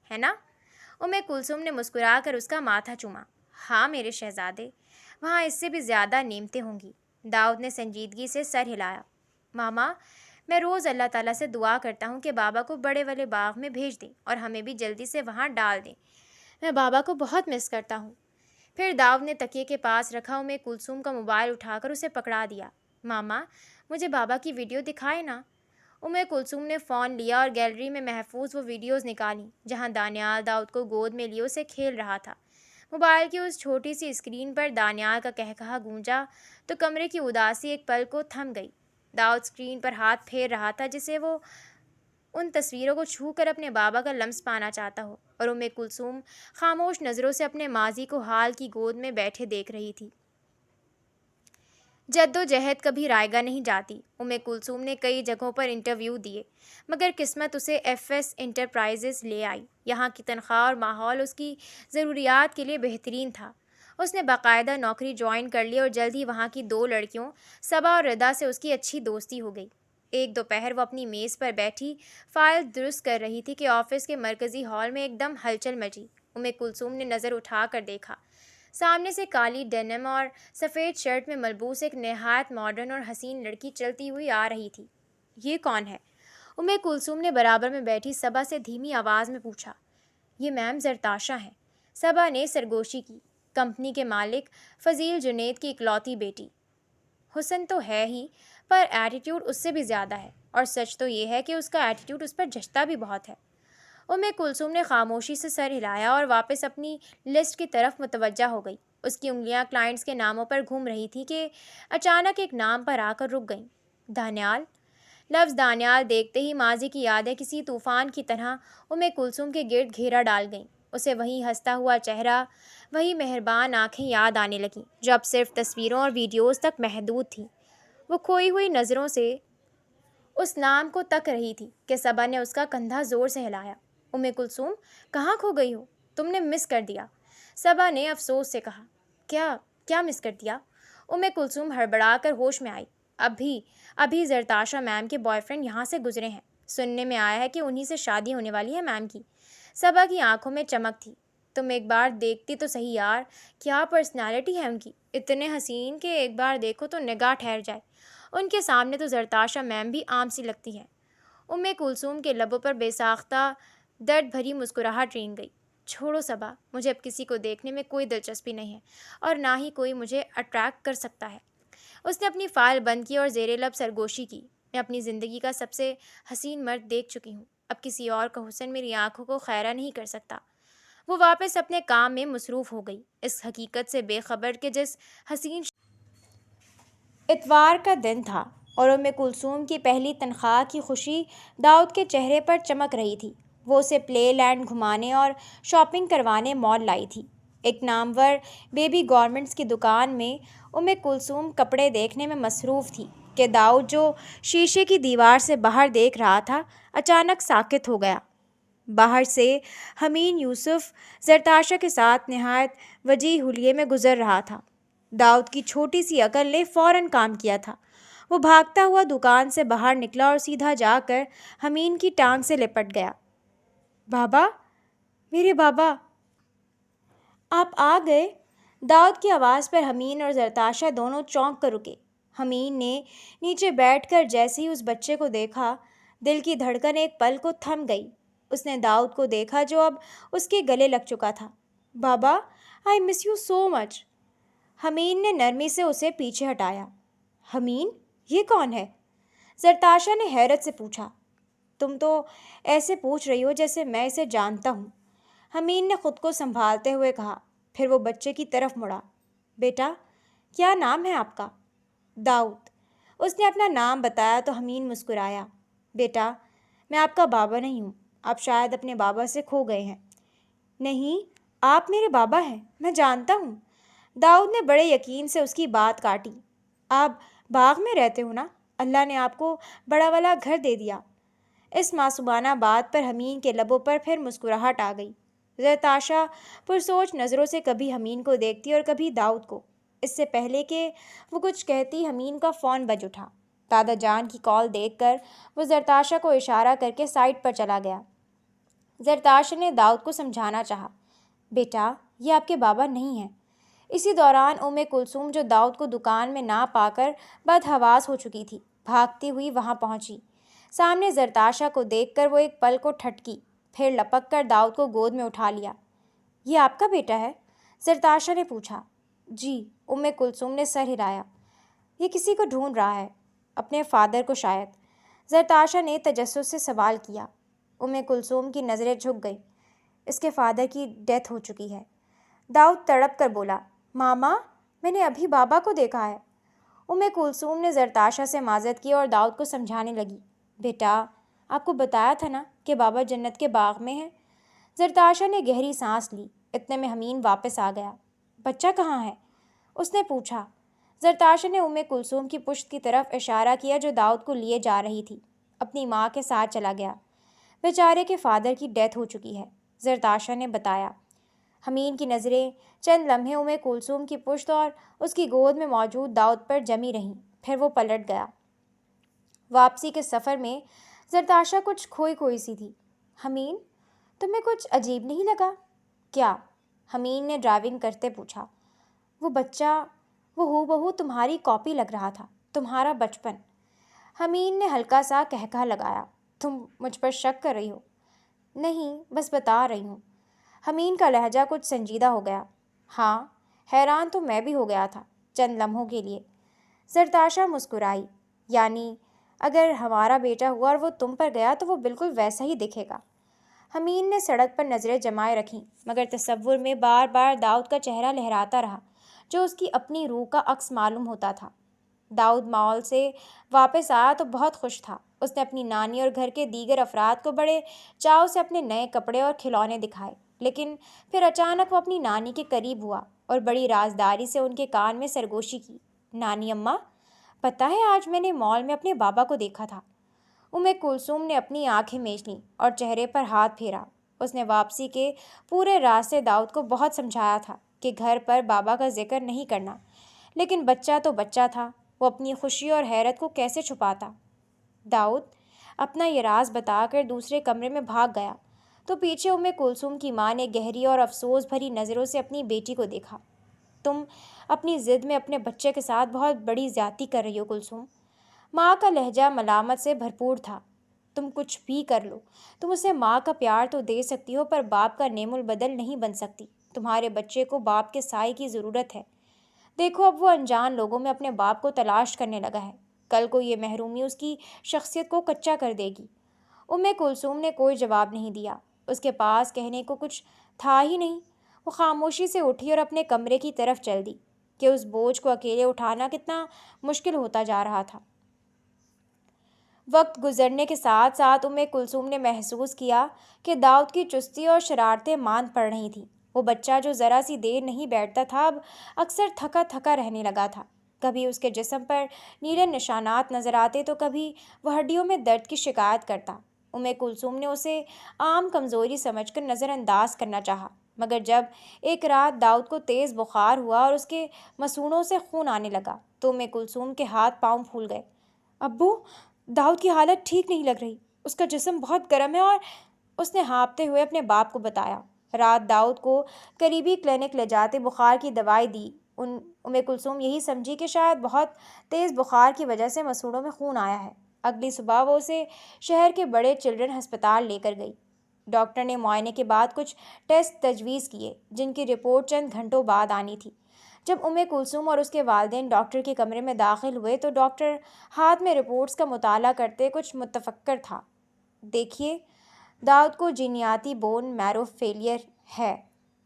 ہے نا؟ کلثوم نے مسکرا کر اس کا ماتھا چوما۔ ہاں میرے شہزادے، وہاں اس سے بھی زیادہ نعمتیں ہوں گی۔ داؤد نے سنجیدگی سے سر ہلایا۔ ماما، میں روز اللہ تعالیٰ سے دعا کرتا ہوں کہ بابا کو بڑے والے باغ میں بھیج دیں اور ہمیں بھی جلدی سے وہاں ڈال دیں۔ میں بابا کو بہت مس کرتا ہوں۔ پھر داؤد نے تکیے کے پاس رکھا کلثوم کا موبائل اٹھا کر اسے پکڑا دیا۔ ماما، مجھے بابا کی ویڈیو دکھائے نا۔ کلثوم نے فون لیا اور گیلری میں محفوظ وہ ویڈیوز نکالیں جہاں دانیال داؤد کو گود میں لیے اسے کھیل رہا تھا۔ موبائل کی اس چھوٹی سی اسکرین پر دانیال کا کہکہا گونجا تو کمرے کی اداسی ایک پل کو تھم گئی۔ داؤد اسکرین پر ہاتھ پھیر رہا تھا جسے وہ ان تصویروں کو چھو کر اپنے بابا کا لمس پانا چاہتا ہو، اور کلثوم خاموش نظروں سے اپنے ماضی کو حال کی گود میں بیٹھے دیکھ رہی تھی۔ جد و جہد کبھی رائیگاں نہیں جاتی۔ کلثوم نے کئی جگہوں پر انٹرویو دیے مگر قسمت اسے ایف ایس انٹرپرائزز لے آئی۔ یہاں کی تنخواہ اور ماحول اس کی ضروریات کے لیے بہترین تھا۔ اس نے باقاعدہ نوکری جوائن کر لی اور جلد ہی وہاں کی 2 لڑکیوں صبا اور ردا سے اس کی اچھی دوستی ہو گئی۔ ایک دوپہر وہ اپنی میز پر بیٹھی فائل درست کر رہی تھی کہ آفس کے مرکزی ہال میں ایک دم ہلچل مچی۔ کلثوم نے نظر اٹھا کر دیکھا۔ سامنے سے کالی ڈینم اور سفید شرٹ میں ملبوس ایک نہایت ماڈرن اور حسین لڑکی چلتی ہوئی آ رہی تھی۔ یہ کون ہے؟ کلثوم نے برابر میں بیٹھی صبا سے دھیمی آواز میں پوچھا۔ یہ میم زرتاشا ہیں۔ صبا نے سرگوشی کی۔ کمپنی کے مالک فضیل جنید کی اکلوتی بیٹی۔ حسن تو ہے ہی پر ایٹیٹیوڈ اس سے بھی زیادہ ہے، اور سچ تو یہ ہے کہ اس کا ایٹیٹیوڈ اس پر جچتا بھی بہت ہے۔ کلثوم نے خاموشی سے سر ہلایا اور واپس اپنی لسٹ کی طرف متوجہ ہو گئی۔ اس کی انگلیاں کلائنٹس کے ناموں پر گھوم رہی تھی کہ اچانک ایک نام پر آ کر رک گئیں۔ دانیال۔ لفظ دانیال دیکھتے ہی ماضی کی یادیں کسی طوفان کی طرح کلثوم کے گرد گھیرا ڈال گئیں۔ اسے وہی ہنستا ہوا چہرہ، وہی مہربان آنکھیں یاد آنے لگیں جو اب صرف تصویروں اور ویڈیوز تک محدود تھیں۔ وہ کھوئی ہوئی نظروں سے اس نام کو تک رہی تھی کہ صبا نے اس کا کندھا زور سے ہلایا۔ کلثوم، کہاں کھو گئی ہو؟ تم نے مس کر دیا۔ صبا نے افسوس سے کہا۔ کیا مس کر دیا؟ کلثوم ہڑبڑا کر ہوش میں آئی۔ ابھی زرتاشا میم کے بوائے فرینڈ یہاں سے گزرے ہیں۔ سننے میں آیا ہے کہ انہی سے شادی ہونے والی ہے میم کی۔ صبا کی آنکھوں میں چمک تھی۔ تم ایک بار دیکھتی تو صحیح یار، کیا پرسنالٹی ہے ان کی، اتنے حسین کہ ایک بار دیکھو تو نگاہ ٹھہر جائے۔ ان کے سامنے تو زرتاشا میم بھی عام سی لگتی ہے۔ کلثوم کے لبوں پر بے ساختہ درد بھری مسکراہٹ رینگ گئی۔ چھوڑو صبا، مجھے اب کسی کو دیکھنے میں کوئی دلچسپی نہیں ہے اور نہ ہی کوئی مجھے اٹریکٹ کر سکتا ہے۔ اس نے اپنی فائل بند کی اور زیر لب سرگوشی کی۔ میں اپنی زندگی کا سب سے حسین مرد دیکھ چکی ہوں، اب کسی اور کا حسن میری آنکھوں کو خیرہ نہیں کر سکتا۔ وہ واپس اپنے کام میں مصروف ہو گئی، اس حقیقت سے بے خبر کہ جس حسین اتوار کا دن تھا اور کلثوم کی پہلی تنخواہ کی خوشی داؤد کے چہرے پر چمک رہی تھی۔ وہ اسے پلے لینڈ گھمانے اور شاپنگ کروانے مال لائی تھی۔ ایک نامور بیبی گارمنٹس کی دکان میں کلثوم کپڑے دیکھنے میں مصروف تھی کہ داؤد جو شیشے کی دیوار سے باہر دیکھ رہا تھا اچانک ساکت ہو گیا۔ باہر سے حمین یوسف زرتاشا کے ساتھ نہایت وجیح حلیے میں گزر رہا تھا۔ داؤد کی چھوٹی سی عقل نے فوراً کام کیا تھا۔ وہ بھاگتا ہوا دکان سے باہر نکلا اور سیدھا جا کر حمین کی ٹانگ سے لپٹ گیا۔ بابا، میرے بابا، آپ آ گئے؟ داؤد کی آواز پر حمین اور زرتاشا دونوں چونک کر رکے۔ حمین نے نیچے بیٹھ کر جیسے ہی اس بچے کو دیکھا، دل کی دھڑکن ایک پل کو تھم گئی۔ اس نے داؤد کو دیکھا جو اب اس کے گلے لگ چکا تھا۔ بابا، آئی مس یو سو مچ۔ حمین نے نرمی سے اسے پیچھے ہٹایا۔ حمین، یہ کون ہے؟ زرتاشا نے حیرت سے پوچھا۔ تم تو ایسے پوچھ رہی ہو جیسے میں اسے جانتا ہوں، حمین نے خود کو سنبھالتے ہوئے کہا۔ پھر وہ بچے کی طرف مڑا۔ بیٹا، کیا نام ہے آپ کا؟ داؤد۔ اس نے اپنا نام بتایا تو حمین مسکرایا۔ بیٹا، میں آپ کا بابا نہیں ہوں، آپ شاید اپنے بابا سے کھو گئے ہیں۔ نہیں، آپ میرے بابا ہیں، میں جانتا ہوں۔ داؤد نے بڑے یقین سے اس کی بات کاٹی۔ آپ باغ میں رہتے ہو نا؟ اللہ نے آپ کو بڑا والا گھر دے دیا۔ اس معصومانہ بات پر حمین کے لبوں پر پھر مسکراہٹ آ گئی۔ زرتاشا پرسوچ نظروں سے کبھی حمین کو دیکھتی اور کبھی داؤد کو۔ اس سے پہلے کہ وہ کچھ کہتی حمین کا فون بج اٹھا۔ دادا جان کی کال دیکھ کر وہ زرتاشا کو اشارہ کر کے سائٹ پر چلا گیا۔ زرتاشا نے داؤد کو سمجھانا چاہا۔ بیٹا، یہ آپ کے بابا نہیں ہیں۔ اسی دوران کلثوم، جو داؤد کو دکان میں نہ پا کر بدحواس ہو چکی تھی، بھاگتی ہوئی وہاں پہنچی۔ سامنے زرتاشا کو دیکھ کر وہ ایک پل کو ٹھٹکی، پھر لپک کر داؤد کو گود میں اٹھا لیا۔ یہ آپ کا بیٹا ہے؟ زرتاشا نے پوچھا۔ جی، کلثوم نے سر ہلایا۔ یہ کسی کو ڈھونڈ رہا ہے، اپنے فادر کو شاید، زرتاشا نے تجسس سے سوال کیا۔ کلثوم کی نظریں جھک گئیں۔ اس کے فادر کی ڈیتھ ہو چکی ہے، داؤد تڑپ کر بولا۔ ماما، میں نے ابھی بابا کو دیکھا ہے۔ کلثوم نے زرتاشا سے معذرت کی اور داؤد کو سمجھانے لگی۔ بیٹا، آپ کو بتایا تھا نا کہ بابا جنت کے باغ میں ہیں۔ زرتاشا نے گہری سانس لی۔ اتنے میں حمین واپس آ گیا۔ بچہ کہاں ہے؟ اس نے پوچھا۔ زرتاشا نے کلثوم کی پشت کی طرف اشارہ کیا جو داؤد کو لیے جا رہی تھی۔ اپنی ماں کے ساتھ چلا گیا، بیچارے کے فادر کی ڈیتھ ہو چکی ہے، زرتاشا نے بتایا۔ حمین کی نظریں چند لمحے کلثوم کی پشت اور اس کی گود میں موجود داؤد پر جمی رہیں، پھر وہ پلٹ گیا۔ واپسی کے سفر میں زرتاشا کچھ کھوئی کھوئی سی تھی۔ حمین، تمہیں کچھ عجیب نہیں لگا؟ کیا؟ حمین نے ڈرائیونگ کرتے پوچھا۔ وہ بچہ، وہ ہو بہو تمہاری کاپی لگ رہا تھا، تمہارا بچپن۔ حمین نے ہلکا سا کہکہا لگایا۔ تم مجھ پر شک کر رہی ہو؟ نہیں، بس بتا رہی ہوں۔ حمین کا لہجہ کچھ سنجیدہ ہو گیا۔ ہاں، حیران تو میں بھی ہو گیا تھا چند لمحوں کے لیے۔ زرتاشا مسکرائی۔ یعنی اگر ہمارا بیٹا ہوا اور وہ تم پر گیا تو وہ بالکل ویسا ہی دکھے گا۔ حمین نے سڑک پر نظریں جمائے رکھیں، مگر تصور میں بار بار داؤد کا چہرہ لہراتا رہا جو اس کی اپنی روح کا عکس معلوم ہوتا تھا۔ داؤد مال سے واپس آیا تو بہت خوش تھا۔ اس نے اپنی نانی اور گھر کے دیگر افراد کو بڑے چاؤ سے اپنے نئے کپڑے اور کھلونے دکھائے، لیکن پھر اچانک وہ اپنی نانی کے قریب ہوا اور بڑی رازداری سے ان کے کان میں سرگوشی کی۔ نانی اماں، پتہ ہے آج میں نے مال میں اپنے بابا کو دیکھا تھا۔ کلثوم نے اپنی آنکھیں میچ لیں اور چہرے پر ہاتھ پھیرا۔ اس نے واپسی کے پورے راستے داؤد کو بہت سمجھایا تھا کہ گھر پر بابا کا ذکر نہیں کرنا، لیکن بچہ تو بچہ تھا، وہ اپنی خوشی اور حیرت کو کیسے چھپاتا؟ داؤد اپنا یہ راز بتا کر دوسرے کمرے میں بھاگ گیا تو پیچھے کلثوم کی ماں نے گہری اور افسوس بھری نظروں سے اپنی بیٹی کو دیکھا۔ تم اپنی ضد میں اپنے بچے کے ساتھ بہت بڑی زیادتی کر رہی ہو کلثوم۔ ماں کا لہجہ ملامت سے بھرپور تھا۔ تم کچھ بھی کر لو، تم اسے ماں کا پیار تو دے سکتی ہو پر باپ کا نعم البدل نہیں بن سکتی۔ تمہارے بچے کو باپ کے سائے کی ضرورت ہے۔ دیکھو اب وہ انجان لوگوں میں اپنے باپ کو تلاش کرنے لگا ہے، کل کو یہ محرومی اس کی شخصیت کو کچا کر دے گی۔ کلثوم نے کوئی جواب نہیں دیا، اس کے پاس کہنے کو کچھ تھا ہی نہیں۔ وہ خاموشی سے اٹھی اور اپنے کمرے کی طرف چل دی کہ اس بوجھ کو اکیلے اٹھانا کتنا مشکل ہوتا جا رہا تھا۔ وقت گزرنے کے ساتھ ساتھ کلثوم نے محسوس کیا کہ داؤد کی چستی اور شرارتیں ماند پڑ رہی تھیں۔ وہ بچہ جو ذرا سی دیر نہیں بیٹھتا تھا اب اکثر تھکا تھکا رہنے لگا تھا۔ کبھی اس کے جسم پر نیلے نشانات نظر آتے تو کبھی وہ ہڈیوں میں درد کی شکایت کرتا۔ کلثوم نے اسے عام کمزوری سمجھ کر نظر انداز کرنا چاہا، مگر جب ایک رات داؤد کو تیز بخار ہوا اور اس کے مسوڑوں سے خون آنے لگا تو کلثوم کے ہاتھ پاؤں پھول گئے۔ ابو، داؤد کی حالت ٹھیک نہیں لگ رہی، اس کا جسم بہت گرم ہے اور اس نے ہانپتے ہوئے اپنے باپ کو بتایا۔ رات داؤد کو قریبی کلینک لے جاتے بخار کی دوائی دی۔ کلثوم یہی سمجھی کہ شاید بہت تیز بخار کی وجہ سے مسوڑوں میں خون آیا ہے۔ اگلی صبح وہ اسے شہر کے بڑے چلڈرن ہسپتال لے کر گئی۔ ڈاکٹر نے معائنے کے بعد کچھ ٹیسٹ تجویز کیے جن کی رپورٹ چند گھنٹوں بعد آنی تھی۔ جب کلثوم اور اس کے والدین ڈاکٹر کے کمرے میں داخل ہوئے تو ڈاکٹر ہاتھ میں رپورٹس کا مطالعہ کرتے کچھ متفکر تھا۔ دیکھیے، داؤد کو جینیاتی بون میرو فیلئر ہے،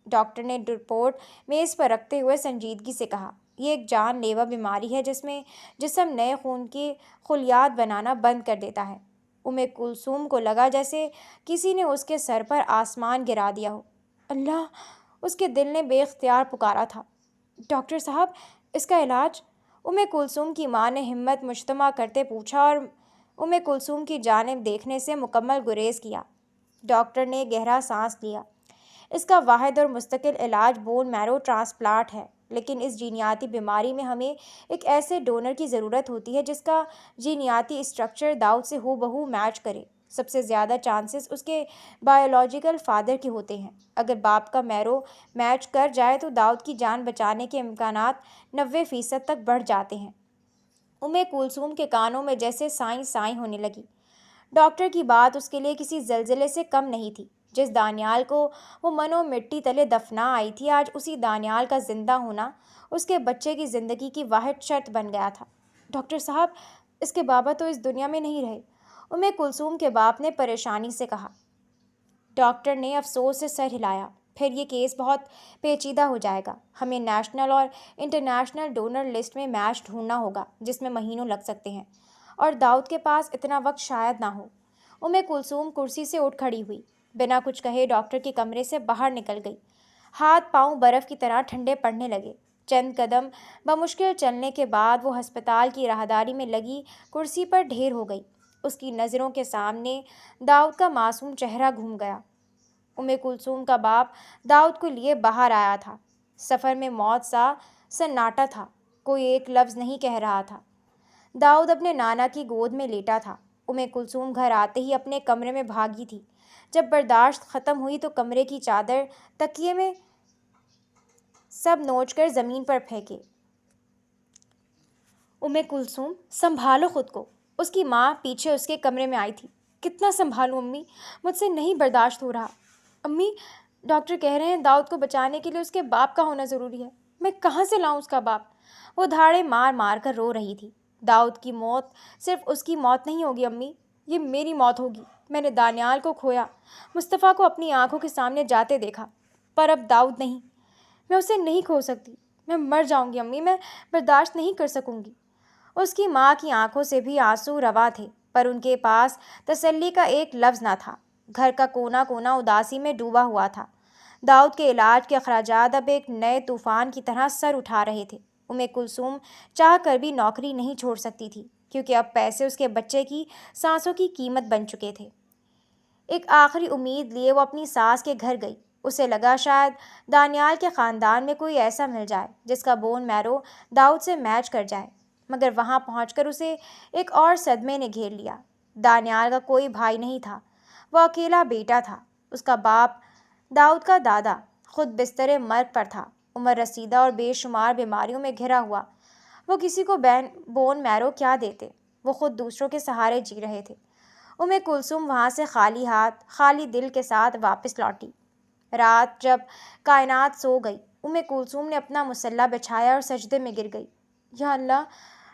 ڈاکٹر نے رپورٹ میز پر رکھتے ہوئے سنجیدگی سے کہا۔ یہ ایک جان لیوا بیماری ہے جس میں جسم نئے خون کی خلیات بنانا بند کر دیتا ہے۔ کلثوم کو لگا جیسے کسی نے اس کے سر پر آسمان گرا دیا ہو۔ اللہ! اس کے دل نے بے اختیار پکارا تھا۔ ڈاکٹر صاحب، اس کا علاج؟ کلثوم کی ماں نے ہمت مجتمع کرتے پوچھا اور کلثوم کی جانب دیکھنے سے مکمل گریز کیا۔ ڈاکٹر نے گہرا سانس لیا۔ اس کا واحد اور مستقل علاج بون میرو ٹرانسپلانٹ ہے، لیکن اس جینیاتی بیماری میں ہمیں ایک ایسے ڈونر کی ضرورت ہوتی ہے جس کا جینیاتی اسٹرکچر داؤد سے ہو بہو میچ کرے۔ سب سے زیادہ چانسز اس کے بائیولوجیکل فادر کے ہوتے ہیں۔ اگر باپ کا میرو میچ کر جائے تو داؤد کی جان بچانے کے امکانات 90% تک بڑھ جاتے ہیں۔ کلثوم کے کانوں میں جیسے سائیں سائیں ہونے لگی۔ ڈاکٹر کی بات اس کے لیے کسی زلزلے سے کم نہیں تھی۔ جس دانیال کو وہ منو مٹی تلے دفنا آئی تھی، آج اسی دانیال کا زندہ ہونا اس کے بچے کی زندگی کی واحد شرط بن گیا تھا۔ ڈاکٹر صاحب، اس کے بابا تو اس دنیا میں نہیں رہے، کلثوم کے باپ نے پریشانی سے کہا۔ ڈاکٹر نے افسوس سے سر ہلایا۔ پھر یہ کیس بہت پیچیدہ ہو جائے گا۔ ہمیں نیشنل اور انٹرنیشنل ڈونر لسٹ میں میچ ڈھونڈنا ہوگا، جس میں مہینوں لگ سکتے ہیں، اور داؤد کے پاس اتنا وقت شاید نہ ہو۔ کلثوم کرسی سے اٹھ کھڑی ہوئی، بنا کچھ کہے ڈاکٹر کے کمرے سے باہر نکل گئی۔ ہاتھ پاؤں برف کی طرح ٹھنڈے پڑنے لگے۔ چند قدم بمشکل چلنے کے بعد وہ ہسپتال کی راہداری میں لگی کرسی پر ڈھیر ہو گئی۔ اس کی نظروں کے سامنے داؤد کا معصوم چہرہ گھوم گیا۔ کلثوم کا باپ داؤد کو لیے باہر آیا تھا۔ سفر میں موت سا سناٹا تھا، کوئی ایک لفظ نہیں کہہ رہا تھا۔ داؤد اپنے نانا کی گود میں لیٹا تھا۔ کلثوم گھر آتے ہی اپنے کمرے میں بھاگی تھی۔ جب برداشت ختم ہوئی تو کمرے کی چادر تکیے میں سب نوچ کر زمین پر پھینکے۔ کلثوم، سنبھالو خود کو۔ اس کی ماں پیچھے اس کے کمرے میں آئی تھی۔ کتنا سنبھالوں امی، مجھ سے نہیں برداشت ہو رہا۔ امی، ڈاکٹر کہہ رہے ہیں داؤد کو بچانے کے لیے اس کے باپ کا ہونا ضروری ہے۔ میں کہاں سے لاؤں اس کا باپ؟ وہ دھاڑے مار مار کر رو رہی تھی۔ داؤد کی موت صرف اس کی موت نہیں ہوگی امی، یہ میری موت ہوگی۔ میں نے دانیال کو کھویا، مصطفیٰ کو اپنی آنکھوں کے سامنے جاتے دیکھا، پر اب داؤد نہیں۔ میں اسے نہیں کھو سکتی۔ میں مر جاؤں گی امی، میں برداشت نہیں کر سکوں گی۔ اس کی ماں کی آنکھوں سے بھی آنسو روا تھے، پر ان کے پاس تسلی کا ایک لفظ نہ تھا۔ گھر کا کونا کونا اداسی میں ڈوبا ہوا تھا۔ داؤد کے علاج کے اخراجات اب ایک نئے طوفان کی طرح سر اٹھا رہے تھے۔ کلثوم چاہ کر بھی نوکری نہیں چھوڑ سکتی تھی، کیونکہ اب پیسے اس کے بچے کی سانسوں کی قیمت بن چکے تھے۔ ایک آخری امید لیے وہ اپنی ساس کے گھر گئی۔ اسے لگا شاید دانیال کے خاندان میں کوئی ایسا مل جائے جس کا بون میرو داؤد سے میچ کر جائے، مگر وہاں پہنچ کر اسے ایک اور صدمے نے گھیر لیا۔ دانیال کا کوئی بھائی نہیں تھا، وہ اکیلا بیٹا تھا۔ اس کا باپ داؤد کا دادا خود بستر مرگ پر تھا، عمر رسیدہ اور بے شمار بیماریوں میں گھرا ہوا۔ وہ کسی کو بون میرو کیا دیتے، وہ خود دوسروں کے سہارے جی رہے تھے۔ کلثوم وہاں سے خالی ہاتھ خالی دل کے ساتھ واپس لوٹی۔ رات جب کائنات سو گئی، کلثوم نے اپنا مسلح بچھایا اور سجدے میں گر گئی۔ یا اللہ،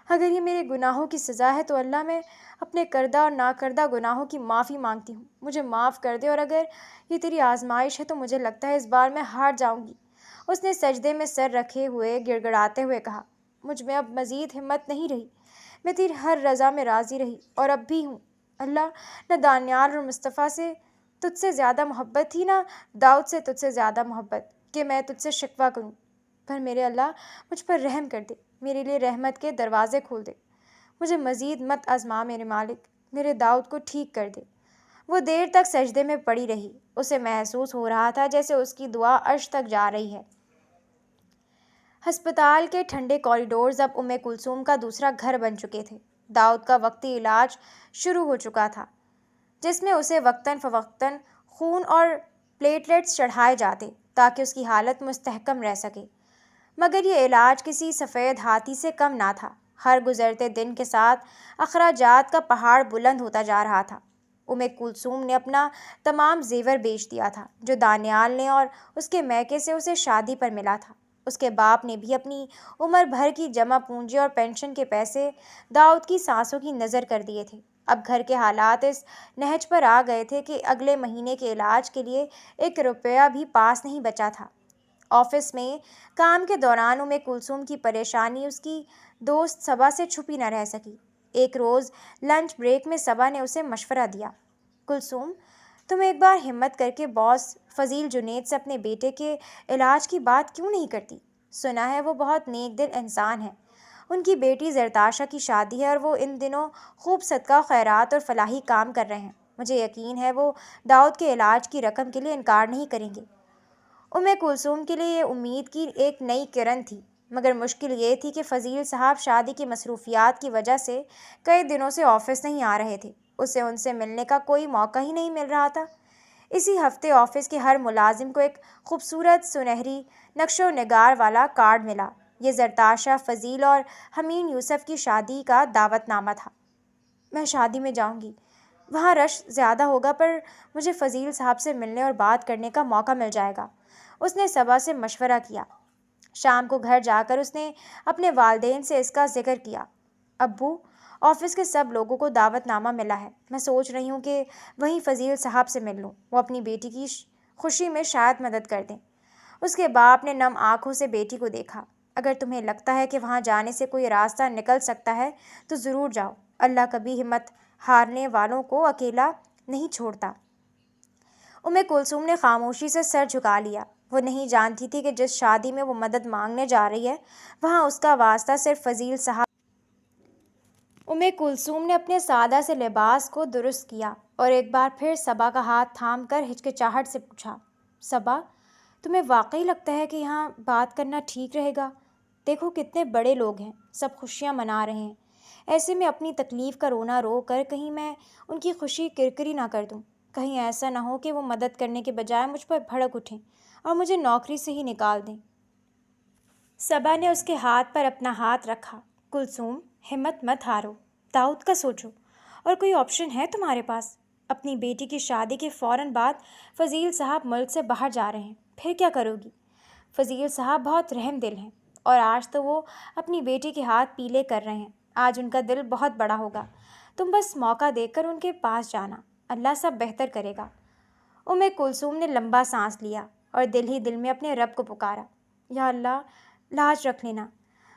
اگر یہ میرے گناہوں کی سزا ہے تو اللہ، میں اپنے کردہ اور ناکردہ گناہوں کی معافی مانگتی ہوں، مجھے معاف کر دے، اور اگر یہ تیری آزمائش ہے تو مجھے لگتا ہے اس بار میں ہار جاؤں گی۔ اس نے سجدے میں سر رکھے ہوئے گڑ گڑاتے ہوئے کہا، مجھ میں اب مزید ہمت نہیں رہی، میں تیری ہر رضا میں راضی رہی اور اب بھی ہوں۔ اللہ، نہ دانیال اور مصطفیٰ سے تجھ سے زیادہ محبت تھی، نہ داؤد سے تجھ سے زیادہ محبت کہ میں تجھ سے شکوہ کروں، پر میرے اللہ مجھ پر رحم کر دے، میرے لیے رحمت کے دروازے کھول دے، مجھے مزید مت آزما میرے مالک، میرے داؤد کو ٹھیک کر دے۔ وہ دیر تک سجدے میں پڑی رہی۔ اسے محسوس ہو رہا تھا جیسے اس کی دعا عرش تک جا رہی ہے۔ ہسپتال کے ٹھنڈے کوریڈورز اب کلثوم کا دوسرا گھر بن چکے تھے۔ داؤد کا وقتی علاج شروع ہو چکا تھا، جس میں اسے وقتاً فوقتاً خون اور پلیٹلیٹس چڑھائے جاتے تاکہ اس کی حالت مستحکم رہ سکے، مگر یہ علاج کسی سفید ہاتھی سے کم نہ تھا۔ ہر گزرتے دن کے ساتھ اخراجات کا پہاڑ بلند ہوتا جا رہا تھا۔ کلثوم نے اپنا تمام زیور بیچ دیا تھا جو دانیال نے اور اس کے میکے سے اسے شادی پر ملا تھا۔ اس کے باپ نے بھی اپنی عمر بھر کی جمع پونجی اور پینشن کے پیسے داؤد کی سانسوں کی نظر کر دیے تھے۔ اب گھر کے حالات اس نہج پر آ گئے تھے کہ اگلے مہینے کے علاج کے لیے 1 روپیہ بھی پاس نہیں بچا تھا۔ آفس میں کام کے دوران کلثوم کی پریشانی اس کی دوست صبا سے چھپی نہ رہ سکی۔ ایک روز لنچ بریک میں صبا نے اسے مشورہ دیا، کلثوم، تم ایک بار ہمت کر کے باس فضیل جنید سے اپنے بیٹے کے علاج کی بات کیوں نہیں کرتی؟ سنا ہے وہ بہت نیک دل انسان ہے۔ ان کی بیٹی زرتاشا کی شادی ہے اور وہ ان دنوں خوب صدقہ خیرات اور فلاحی کام کر رہے ہیں۔ مجھے یقین ہے وہ داؤد کے علاج کی رقم کے لیے انکار نہیں کریں گے۔ کلثوم کے لیے یہ امید کی ایک نئی کرن تھی، مگر مشکل یہ تھی کہ فضیل صاحب شادی کی مصروفیات کی وجہ سے کئی دنوں سے آفس نہیں آ رہے تھے۔ اسے ان سے ملنے کا کوئی موقع ہی نہیں مل رہا تھا۔ اسی ہفتے آفس کے ہر ملازم کو ایک خوبصورت سنہری نقش و نگار والا کارڈ ملا۔ یہ زرتاشا، فضیل اور حمین یوسف کی شادی کا دعوت نامہ تھا۔ میں شادی میں جاؤں گی، وہاں رش زیادہ ہوگا، پر مجھے فضیل صاحب سے ملنے اور بات کرنے کا موقع مل جائے گا۔ اس نے صبا سے مشورہ کیا۔ شام کو گھر جا کر اس نے اپنے والدین سے اس کا ذکر کیا۔ ابو، آفس کے سب لوگوں کو دعوت نامہ ملا ہے۔ میں سوچ رہی ہوں کہ وہیں فضیل صاحب سے مل لوں، وہ اپنی بیٹی کی خوشی میں شاید مدد کر دیں۔ اس کے باپ نے نم آنکھوں سے بیٹی کو دیکھا۔ اگر تمہیں لگتا ہے کہ وہاں جانے سے کوئی راستہ نکل سکتا ہے تو ضرور جاؤ، اللہ کبھی ہمت ہارنے والوں کو اکیلا نہیں چھوڑتا۔ کلثوم نے خاموشی سے سر جھکا لیا۔ وہ نہیں جانتی تھی کہ جس شادی میں وہ مدد مانگنے جا رہی ہے وہاں اس کا واسطہ صرف فضیل صاحب۔ کلثوم نے اپنے سادہ سے لباس کو درست کیا اور ایک بار پھر صبا کا ہاتھ تھام کر ہچکچاہٹ سے پوچھا، صبا، تمہیں واقعی لگتا ہے کہ یہاں بات کرنا ٹھیک رہے گا؟ دیکھو کتنے بڑے لوگ ہیں، سب خوشیاں منا رہے ہیں۔ ایسے میں اپنی تکلیف کا رونا رو کر کہیں میں ان کی خوشی کرکری نہ کر دوں۔ کہیں ایسا نہ ہو کہ وہ مدد کرنے کے بجائے مجھ پر بھڑک اٹھیں اور مجھے نوکری سے ہی نکال دیں۔ صبا نے اس کے ہاتھ پر اپنا ہاتھ رکھا۔ کلثوم، ہمت مت ہارو، داؤد کا سوچو، اور کوئی آپشن ہے تمہارے پاس؟ اپنی بیٹی کی شادی کے فوراً بعد فضیل صاحب ملک سے باہر جا رہے ہیں، پھر کیا کرو گی؟ فضیل صاحب بہت رحم دل ہیں اور آج تو وہ اپنی بیٹی کے ہاتھ پیلے کر رہے ہیں۔ آج ان کا دل بہت بڑا ہوگا۔ تم بس موقع دے کر ان کے پاس جانا، اللہ سب بہتر کرے گا۔ کلثوم نے لمبا سانس لیا اور دل ہی دل میں اپنے رب کو پکارا، یا اللہ، لاج رکھ لینا۔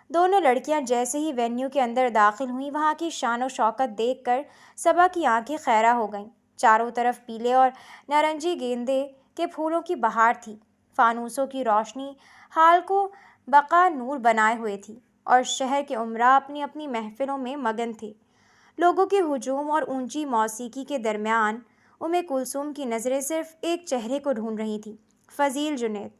دونوں لڑکیاں جیسے ہی وینیو کے اندر داخل ہوئیں، وہاں کی شان و شوکت دیکھ کر صبا کی آنکھیں خیرہ ہو گئیں۔ چاروں طرف پیلے اور نارنجی گیندے کے پھولوں کی بہار تھی۔ فانوسوں کی روشنی حال کو بقا نور بنائے ہوئے تھی اور شہر کے امراء اپنی اپنی محفلوں میں مگن تھے۔ لوگوں کے ہجوم اور اونچی موسیقی کے درمیان کلثوم کی نظریں صرف ایک چہرے کو ڈھونڈ رہی تھیں، فضیل جنید۔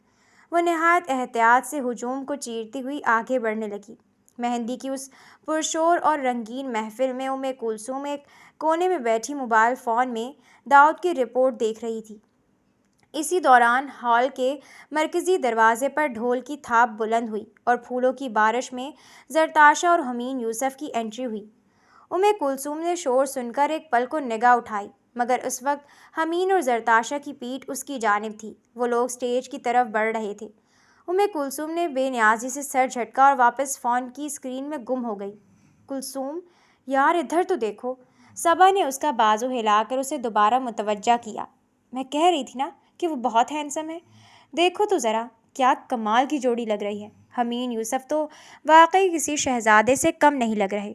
وہ نہایت احتیاط سے ہجوم کو چیرتی ہوئی آگے بڑھنے لگی۔ مہندی کی اس پرشور اور رنگین محفل میں کلثوم ایک کونے میں بیٹھی موبائل فون میں داؤد کی رپورٹ دیکھ رہی تھی۔ اسی دوران ہال کے مرکزی دروازے پر ڈھول کی تھاپ بلند ہوئی اور پھولوں کی بارش میں زرتاشا اور حمین یوسف کی انٹری ہوئی۔ کلثوم نے شور سن کر ایک پل کو نگاہ اٹھائی، مگر اس وقت حمین اور زرتاشا کی پیٹھ اس کی جانب تھی۔ وہ لوگ اسٹیج کی طرف بڑھ رہے تھے۔ کلثوم نے بے نیازی سے سر جھٹکا اور واپس فون کی اسکرین میں گم ہو گئی۔ کلثوم، یار ادھر تو دیکھو۔ صبا نے اس کا بازو ہلا کر اسے دوبارہ متوجہ کیا۔ میں کہہ رہی تھی نا کہ وہ بہت ہینڈسم ہے، دیکھو تو ذرا، کیا کمال کی جوڑی لگ رہی ہے۔ حمین یوسف تو واقعی کسی شہزادے سے کم نہیں لگ رہے۔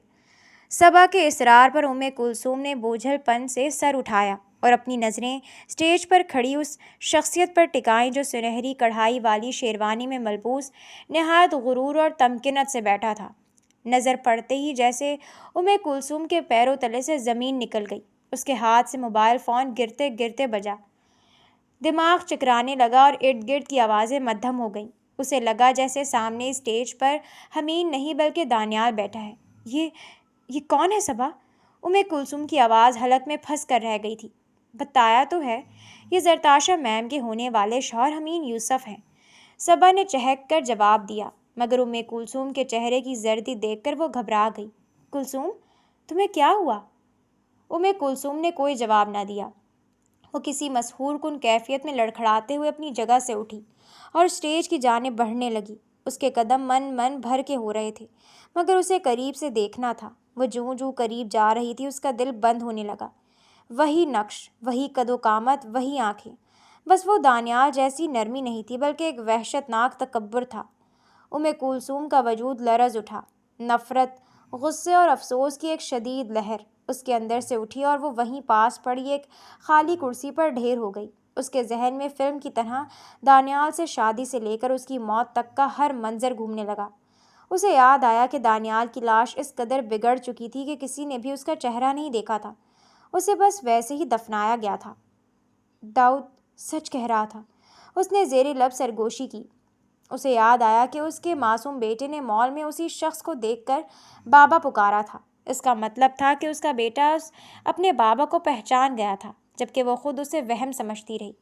صبا کے اصرار پر کلثوم نے بوجھل پن سے سر اٹھایا اور اپنی نظریں اسٹیج پر کھڑی اس شخصیت پر ٹکائیں جو سنہری کڑھائی والی شیروانی میں ملبوس نہایت غرور اور تمکنت سے بیٹھا تھا۔ نظر پڑتے ہی جیسے کلثوم کے پیروں تلے سے زمین نکل گئی۔ اس کے ہاتھ سے موبائل فون گرتے گرتے بجا، دماغ چکرانے لگا اور ارد گرد کی آوازیں مدھم ہو گئیں۔ اسے لگا جیسے سامنے اسٹیج پر حمین نہیں بلکہ دانیال بیٹھا ہے۔ یہ کون ہے صبا؟ کلثوم کی آواز حلق میں پھنس کر رہ گئی تھی۔ بتایا تو ہے، یہ زرتاشا میم کے ہونے والے شوہر حمین یوسف ہیں، صبا نے چہک کر جواب دیا، مگر کلثوم کے چہرے کی زردی دیکھ کر وہ گھبرا گئی۔ کلثوم، تمہیں کیا ہوا؟ کلثوم نے کوئی جواب نہ دیا۔ وہ کسی مسحور کن کیفیت میں لڑکھڑاتے ہوئے اپنی جگہ سے اٹھی اور اسٹیج کی جانب بڑھنے لگی۔ اس کے قدم من بھر کے ہو رہے تھے، مگر اسے قریب سے دیکھنا تھا۔ وہ جوں قریب جا رہی تھی اس کا دل بند ہونے لگا۔ وہی نقش، وہی قد و قامت، وہی آنکھیں، بس وہ دانیال جیسی نرمی نہیں تھی بلکہ ایک وحشت ناک تکبر تھا۔ کلثوم کا وجود لرز اٹھا۔ نفرت، غصے اور افسوس کی ایک شدید لہر اس کے اندر سے اٹھی اور وہ وہیں پاس پڑی ایک خالی کرسی پر ڈھیر ہو گئی۔ اس کے ذہن میں فلم کی طرح دانیال سے شادی سے لے کر اس کی موت تک کا ہر منظر گھومنے لگا۔ اسے یاد آیا کہ دانیال کی لاش اس قدر بگڑ چکی تھی کہ کسی نے بھی اس کا چہرہ نہیں دیکھا تھا، اسے بس ویسے ہی دفنایا گیا تھا۔ داؤد سچ کہہ رہا تھا، اس نے زیر لب سرگوشی کی۔ اسے یاد آیا کہ اس کے معصوم بیٹے نے مال میں اسی شخص کو دیکھ کر بابا پکارا تھا۔ اس کا مطلب تھا کہ اس کا بیٹا اپنے بابا کو پہچان گیا تھا، جبکہ وہ خود اسے وہم سمجھتی رہی۔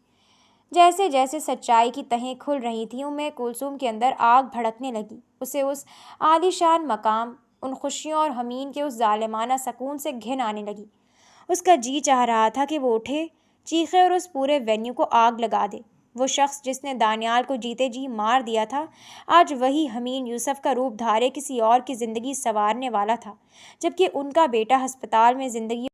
جیسے جیسے سچائی کی تہیں کھل رہی تھیں کلثوم کے اندر آگ بھڑکنے لگی۔ اسے اس عالی شان مقام، ان خوشیوں اور حمین کے اس ظالمانہ سکون سے گھن آنے لگی۔ اس کا جی چاہ رہا تھا کہ وہ اٹھے، چیخے اور اس پورے وینیو کو آگ لگا دے۔ وہ شخص جس نے دانیال کو جیتے جی مار دیا تھا، آج وہی حمین یوسف کا روپ دھارے کسی اور کی زندگی سنوارنے والا تھا، جبکہ ان کا بیٹا ہسپتال میں زندگی